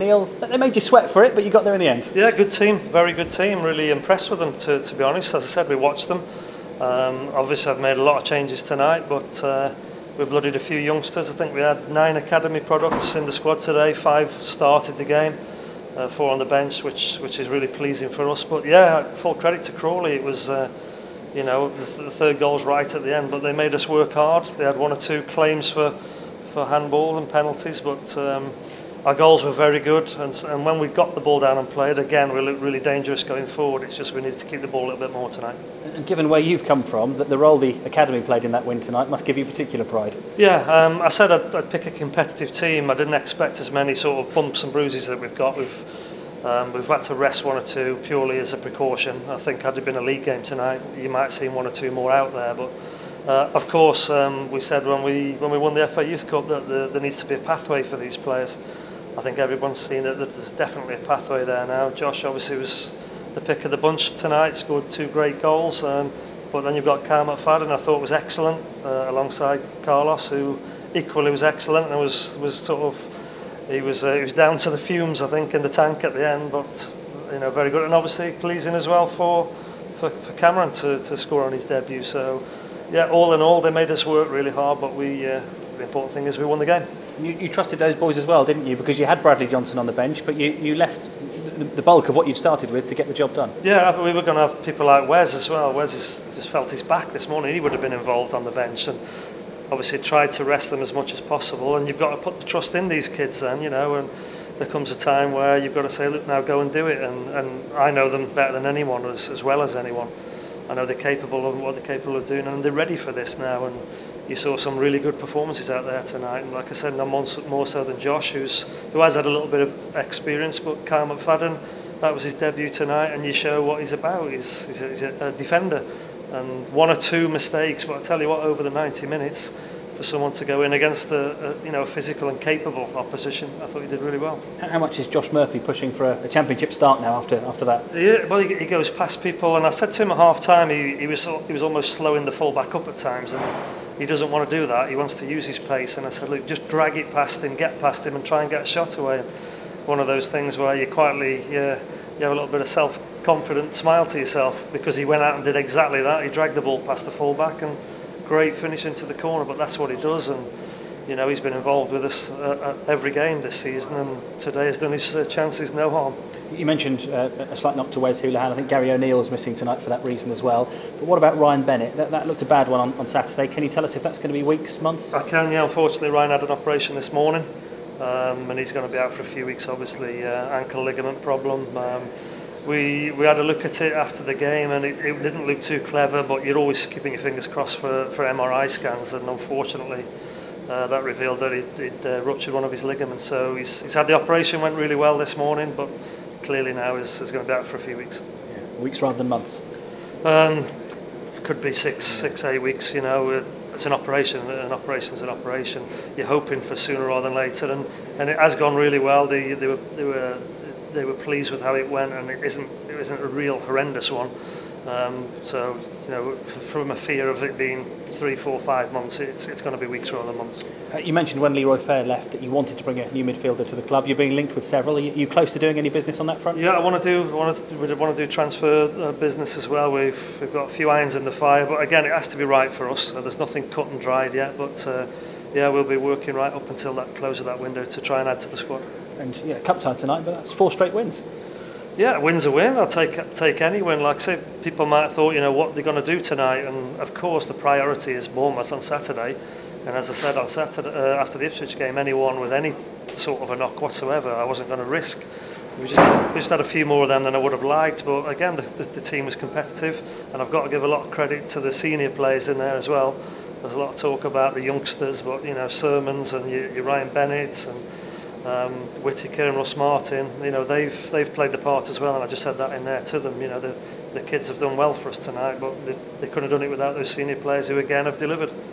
Neil, they made you sweat for it, but you got there in the end. Yeah, good team, very good team. Really impressed with them, to be honest. As I said, we watched them. Obviously, I've made a lot of changes tonight, but we bloodied a few youngsters. I think we had 9 academy products in the squad today. 5 started the game, 4 on the bench, which is really pleasing for us. But yeah, full credit to Crawley. It was, you know, the third goal's right at the end, but they made us work hard. They had 1 or 2 claims for handball and penalties, but our goals were very good, and when we got the ball down and played, again, we looked really dangerous going forward. It's just we needed to keep the ball a little bit more tonight. And given where you've come from, that the role the academy played in that win tonight must give you particular pride. Yeah, I said I'd pick a competitive team. I didn't expect as many sort of bumps and bruises that we've got. We've had to rest 1 or 2 purely as a precaution. I think had it been a league game tonight, you might have seen 1 or 2 more out there, but of course, we said when we won the FA Youth Cup that there needs to be a pathway for these players. I think everyone's seen that there's definitely a pathway there now. Josh obviously was the pick of the bunch tonight, scored 2 great goals, but then you've got Kyle McFadden, I thought was excellent, alongside Carlos, who equally was excellent and was sort of, he was down to the fumes, I think, in the tank at the end, but you know, very good, and obviously pleasing as well for Cameron to score on his debut. So yeah, all in all, they made us work really hard, but the important thing is we won the game. You trusted those boys as well, didn't you? Because you had Bradley Johnson on the bench, but you left the bulk of what you'd started with to get the job done. Yeah, we were going to have people like Wes as well. Wes just felt his back this morning. He would have been involved on the bench, and obviously tried to rest them as much as possible. And you've got to put the trust in these kids then, you know, and there comes a time where you've got to say, look, now go and do it. And I know them better than anyone, as well as anyone. I know they're capable of what they're capable of doing, and they're ready for this now. And you saw some really good performances out there tonight. And like I said, no more so than Josh, who has had a little bit of experience. But Kyle McFadden, that was his debut tonight, and you show what he's about. He's a defender, and 1 or 2 mistakes. But I tell you what, over the 90 minutes, for someone to go in against a physical and capable opposition, I thought he did really well. How much is Josh Murphy pushing for a championship start now after that? Yeah, well, he goes past people, and I said to him at half time he was almost slowing the full back up at times, and he doesn't want to do that. He wants to use his pace, and I said, look, just drag it past him, get past him, and try and get a shot away. One of those things where you quietly you have a little bit of self-confident smile to yourself, because he went out and did exactly that. He dragged the ball past the full back, and great finish into the corner, but that's what he does. And you know, he's been involved with us at every game this season, and today has done his chances no harm. You mentioned a slight knock to Wes Houlihan. I think Gary O'Neill's missing tonight for that reason as well. But what about Ryan Bennett? That looked a bad one on Saturday. Can you tell us if that's going to be weeks, months? I can, yeah. Unfortunately, Ryan had an operation this morning, and he's going to be out for a few weeks, obviously. Ankle ligament problem. We had a look at it after the game, and it didn't look too clever, but you're always keeping your fingers crossed for MRI scans, and unfortunately that revealed that he'd ruptured one of his ligaments. So he's had the operation, went really well this morning, but clearly now is going to be out for a few weeks. Yeah, weeks rather than months? Could be 6-8 weeks, you know. It's an operation, an operation's an operation. You're hoping for sooner rather than later, and it has gone really well. They were pleased with how it went, and it isn't a real horrendous one. So you know, from a fear of it being 3, 4, 5 months, it's going to be weeks rather than months. You mentioned when Leroy Fair left that you wanted to bring a new midfielder to the club. You're being linked with several. Are you close to doing any business on that front? Yeah, we want to do transfer business as well. We've got a few irons in the fire, but again, it has to be right for us. There's nothing cut and dried yet, but yeah, we'll be working right up until that close of that window to try and add to the squad. And yeah, cup tie tonight, but that's 4 straight wins. Yeah, a win's a win. I'll take any win. Like I say, people might have thought, you know, what they're going to do tonight, and of course the priority is Bournemouth on Saturday. And as I said on Saturday after the Ipswich game, anyone with any sort of a knock whatsoever, I wasn't going to risk. We just had a few more of them than I would have liked, but again, the team was competitive, and I've got to give a lot of credit to the senior players in there as well. There's a lot of talk about the youngsters, but you know, Sermons and your Ryan Bennett and Whittaker and Ross Martin, you know, they've played the part as well, and I just said that in there to them. You know, the kids have done well for us tonight, but they couldn't have done it without those senior players who again have delivered.